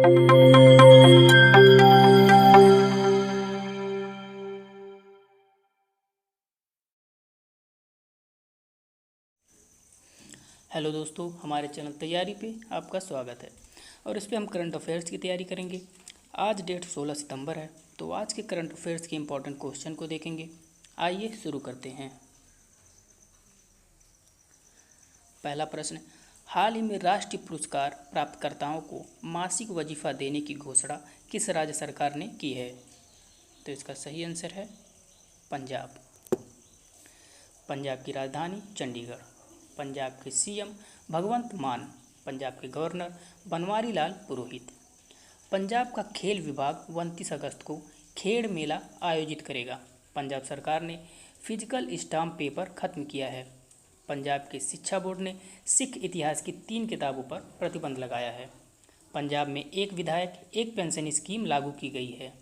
Hello दोस्तों, हमारे channel तैयारी पे आपका स्वागत है। और इस पे हम करंट अफेयर्स की तैयारी करेंगे। आज डेट 16 सितंबर है, तो आज के करंट अफेयर्स के इम्पोर्टेंट क्वेश्चन को देखेंगे। आइए शुरू करते हैं। पहला प्रश्न, हाल ही में राष्ट्रीय पुरस्कार प्राप्तकर्ताओं को मासिक वजीफा देने की घोषणा किस राज्य सरकार ने की है? तो इसका सही आंसर है पंजाब। पंजाब की राजधानी चंडीगढ़। पंजाब के सीएम भगवंत मान। पंजाब के गवर्नर बनवारी लाल पुरोहित। पंजाब का खेल विभाग 29 अगस्त को खेड़ मेला आयोजित करेगा। पंजाब सरकार ने फिजिकल स्टाम्प पेपर खत्म किया है। पंजाब के शिक्षा बोर्ड ने सिख इतिहास की 3 किताबों पर प्रतिबंध लगाया है। पंजाब में एक विधायक एक पेंशन स्कीम लागू की गई है।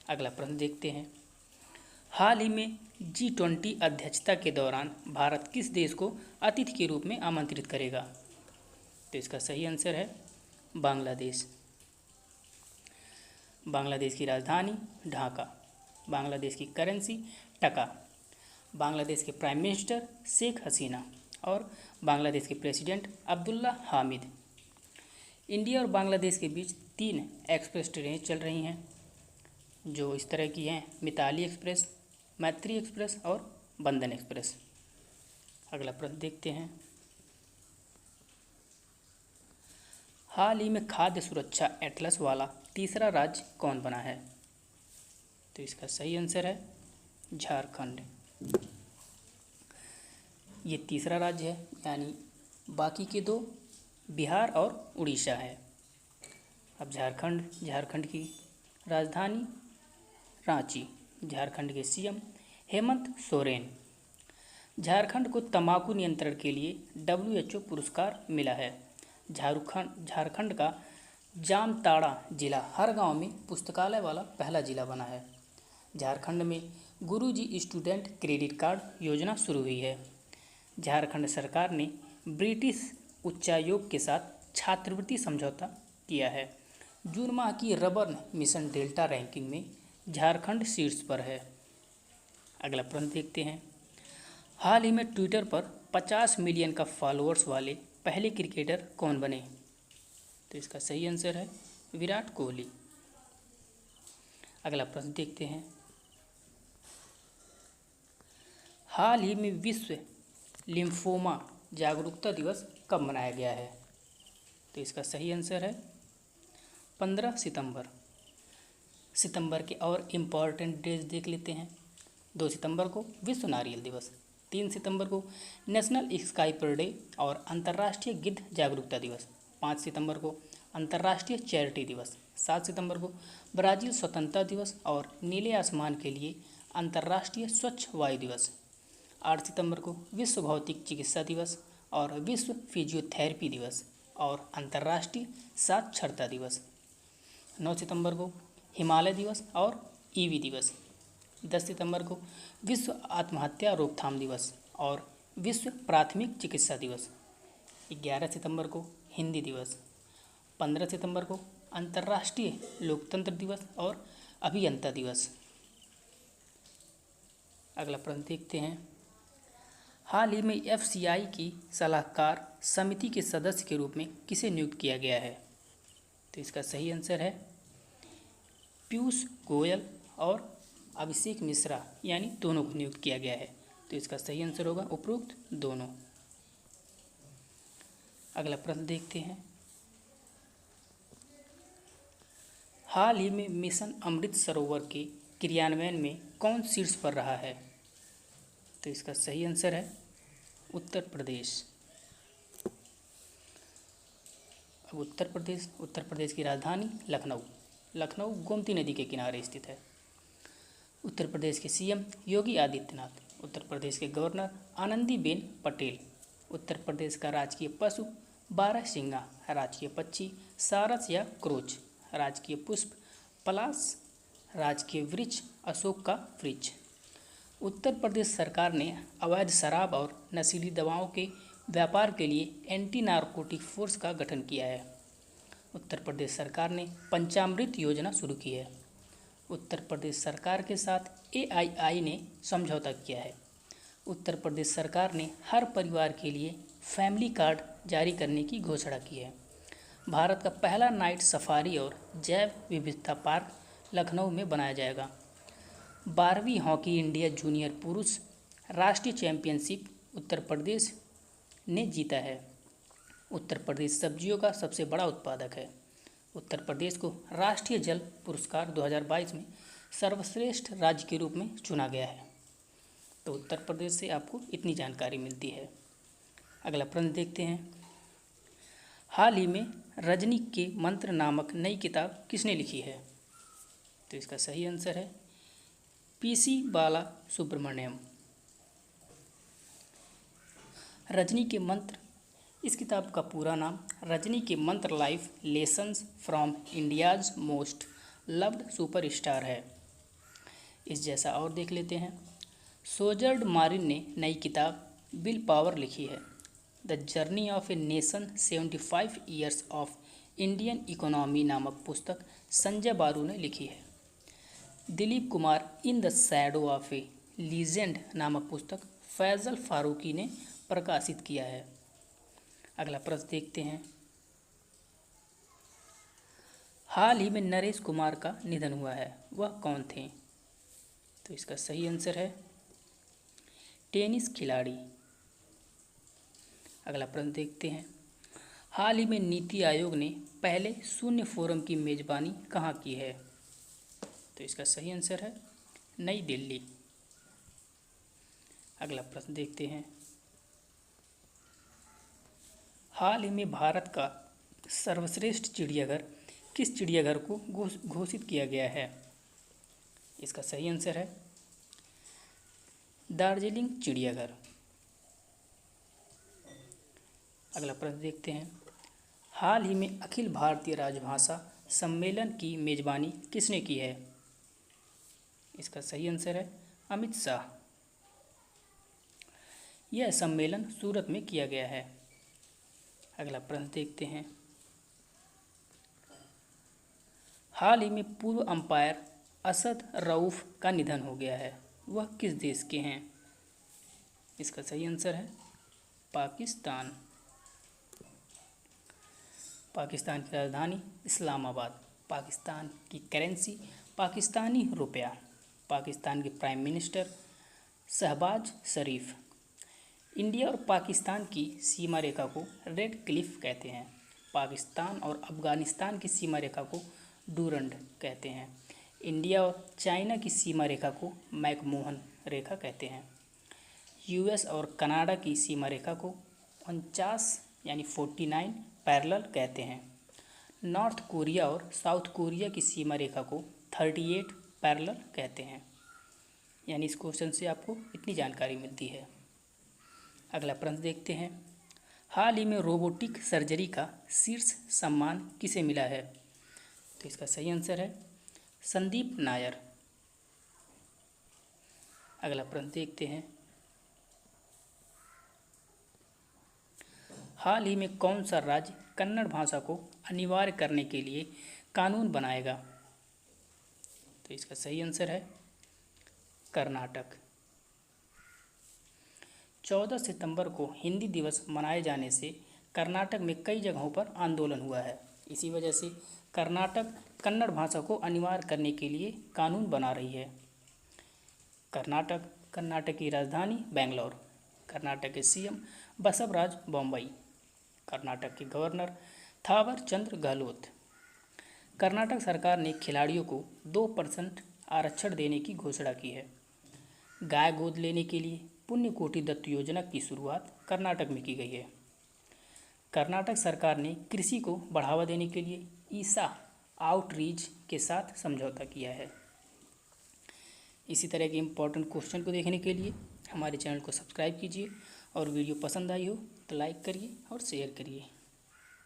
अगला प्रश्न देखते हैं। हाल ही में G20 अध्यक्षता के दौरान भारत किस देश को अतिथि के रूप में आमंत्रित करेगा? तो इसका सही आंसर है बांग्लादेश। बांग्लादेश की राजधानी ढाका। बांग्लादेश की करेंसी टका। बांग्लादेश के प्राइम मिनिस्टर शेख हसीना और बांग्लादेश के प्रेसिडेंट अब्दुल्ला हामिद। इंडिया और बांग्लादेश के बीच 3 एक्सप्रेस ट्रेनें चल रही हैं, जो इस तरह की हैं: मिताली एक्सप्रेस, मैत्री एक्सप्रेस और बंधन एक्सप्रेस। अगला प्रश्न देखते हैं। हाल ही में खाद्य सुरक्षा एटलस वाला तीसरा राज्य कौन बना है? तो इसका सही आंसर है झारखंड। ये तीसरा राज्य है, यानी बाकी के 2 बिहार और उड़ीसा है। अब झारखंड की राजधानी रांची। झारखंड के सीएम हेमंत सोरेन। झारखंड को तंबाकू नियंत्रण के लिए WHO पुरस्कार मिला है। झारखंड का जामताड़ा जिला हर गांव में पुस्तकालय वाला पहला जिला बना है। झारखंड में गुरुजी स्टूडेंट क्रेडिट कार्ड योजना शुरू हुई है। झारखंड सरकार ने ब्रिटिश उच्चायोग के साथ छात्रवृत्ति समझौता किया है। जून माह की रबर मिशन डेल्टा रैंकिंग में झारखंड शीर्ष पर है। अगला प्रश्न देखते हैं। हाल ही में ट्विटर पर 50 मिलियन का फॉलोअर्स वाले पहले क्रिकेटर कौन बने? तो इसका सही आंसर है विराट कोहली। अगला प्रश्न देखते हैं। हाल ही में विश्व लिम्फोमा जागरूकता दिवस कब मनाया गया है? तो इसका सही आंसर है 15 सितंबर। सितंबर के और इम्पॉर्टेंट डेज देख लेते हैं। 2 सितंबर को विश्व नारियल दिवस। 3 सितंबर को नेशनल स्काई पर डे और अंतर्राष्ट्रीय गिद्ध जागरूकता दिवस। 5 सितंबर को अंतर्राष्ट्रीय चैरिटी दिवस। 7 सितंबर को ब्राज़ील स्वतंत्रता दिवस और नीले आसमान के लिए अंतर्राष्ट्रीय स्वच्छ वायु दिवस। 8 सितंबर को विश्व भौतिक चिकित्सा दिवस और विश्व फिजियोथेरेपी दिवस और अंतर्राष्ट्रीय साक्षरता दिवस। 9 सितंबर को हिमालय दिवस और ईवी दिवस। 10 सितंबर को विश्व आत्महत्या रोकथाम दिवस और विश्व प्राथमिक चिकित्सा दिवस। 11 सितंबर को हिंदी दिवस। 15 सितंबर को अंतर्राष्ट्रीय लोकतंत्र दिवस और अभियंता दिवस। अगला प्रश्न देखते हैं। हाल ही में FCI की सलाहकार समिति के सदस्य के रूप में किसे नियुक्त किया गया है? तो इसका सही आंसर है पीयूष गोयल और अभिषेक मिश्रा, यानी दोनों को नियुक्त किया गया है। तो इसका सही आंसर होगा उपरोक्त दोनों। अगला प्रश्न देखते हैं। हाल ही में मिशन अमृत सरोवर के क्रियान्वयन में कौन शीर्ष पर रहा है? तो इसका सही आंसर है उत्तर प्रदेश। अब उत्तर प्रदेश की राजधानी लखनऊ गोमती नदी के किनारे स्थित है। उत्तर प्रदेश के सीएम योगी आदित्यनाथ। उत्तर प्रदेश के गवर्नर आनंदीबेन पटेल। उत्तर प्रदेश का राजकीय पशु बारहसिंगा। राजकीय पक्षी सारस या क्रोच। राजकीय पुष्प पलाश। राजकीय वृक्ष अशोक का वृक्ष। उत्तर प्रदेश सरकार ने अवैध शराब और नशीली दवाओं के व्यापार के लिए एंटी नारकोटिक फोर्स का गठन किया है। उत्तर प्रदेश सरकार ने पंचामृत योजना शुरू की है। उत्तर प्रदेश सरकार के साथ एआईआई ने समझौता किया है। उत्तर प्रदेश सरकार ने हर परिवार के लिए फैमिली कार्ड जारी करने की घोषणा की है। भारत का पहला नाइट सफारी और जैव विविधता पार्क लखनऊ में बनाया जाएगा। 12वीं हॉकी इंडिया जूनियर पुरुष राष्ट्रीय चैंपियनशिप उत्तर प्रदेश ने जीता है। उत्तर प्रदेश सब्जियों का सबसे बड़ा उत्पादक है। उत्तर प्रदेश को राष्ट्रीय जल पुरस्कार 2022 में सर्वश्रेष्ठ राज्य के रूप में चुना गया है। तो उत्तर प्रदेश से आपको इतनी जानकारी मिलती है। अगला प्रश्न देखते हैं। हाल ही में रजनी के मंत्र नामक नई किताब किसने लिखी है? तो इसका सही आंसर है पीसी बाला सुब्रमण्यम। रजनी के मंत्र, इस किताब का पूरा नाम रजनी के मंत्र life lessons from India's most loved superstar है। इस जैसा और देख लेते हैं। सोजर्ड मारिन ने नई किताब विल पावर लिखी है। The journey of a nation 75 years of Indian economy नामक पुस्तक संजय बारू ने लिखी है। Dilip Kumar in the shadow of A legend नामक पुस्तक फैजल फारूकी ने प्रकाशित किया है। अगला प्रश्न देखते हैं। हाल ही में नरेश कुमार का निधन हुआ है, वह कौन थे? तो इसका सही आंसर है टेनिस खिलाड़ी। अगला प्रश्न देखते हैं। हाल ही में नीति आयोग ने पहले शून्य फोरम की मेजबानी कहाँ की है? तो इसका सही आंसर है नई दिल्ली। अगला प्रश्न देखते हैं। हाल ही में भारत का सर्वश्रेष्ठ चिड़ियाघर किस चिड़ियाघर को घोषित किया गया है? इसका सही आंसर है दार्जिलिंग चिड़ियाघर। अगला प्रश्न देखते हैं। हाल ही में अखिल भारतीय राजभाषा सम्मेलन की मेजबानी किसने की है? इसका सही आंसर है अमित शाह। यह सम्मेलन सूरत में किया गया है। अगला प्रश्न देखते हैं। हाल ही में पूर्व अंपायर असद रऊफ का निधन हो गया है, वह किस देश के हैं? इसका सही आंसर है पाकिस्तान। पाकिस्तान की राजधानी इस्लामाबाद। पाकिस्तान की करेंसी पाकिस्तानी रुपया। पाकिस्तान के प्राइम मिनिस्टर शहबाज शरीफ। इंडिया और पाकिस्तान की सीमा रेखा को रेड क्लिफ कहते हैं। पाकिस्तान और अफगानिस्तान की सीमा रेखा को डूरंड कहते हैं। इंडिया और चाइना की सीमा रेखा को मैकमोहन रेखा कहते हैं। यूएस और कनाडा की सीमा रेखा को 49 यानी 49 पैरेलल कहते हैं। नॉर्थ कोरिया और साउथ कोरिया की सीमा रेखा को 38 पैरेलल कहते हैं। यानी इस क्वेश्चन से आपको इतनी जानकारी मिलती है। अगला प्रश्न देखते हैं। हाल ही में रोबोटिक सर्जरी का शीर्ष सम्मान किसे मिला है? तो इसका सही आंसर है संदीप नायर। अगला प्रश्न देखते हैं। हाल ही में कौन सा राज्य कन्नड़ भाषा को अनिवार्य करने के लिए कानून बनाएगा? तो इसका सही आंसर है कर्नाटक। 14 सितंबर को हिंदी दिवस मनाए जाने से कर्नाटक में कई जगहों पर आंदोलन हुआ है। इसी वजह से कर्नाटक कन्नड़ भाषा को अनिवार्य करने के लिए कानून बना रही है। कर्नाटक की राजधानी बेंगलोर। कर्नाटक के सीएम बसवराज बोम्मई। कर्नाटक के गवर्नर थावर चंद्र गहलोत। कर्नाटक सरकार ने खिलाड़ियों को 2% आरक्षण देने की घोषणा की है। गाय गोद लेने के लिए पुण्यकोटि दत्त योजना की शुरुआत कर्नाटक में की गई है। कर्नाटक सरकार ने कृषि को बढ़ावा देने के लिए ईसा आउटरीच के साथ समझौता किया है। इसी तरह के इम्पोर्टेंट क्वेश्चन को देखने के लिए हमारे चैनल को सब्सक्राइब कीजिए और वीडियो पसंद आई हो तो लाइक करिए और शेयर करिए।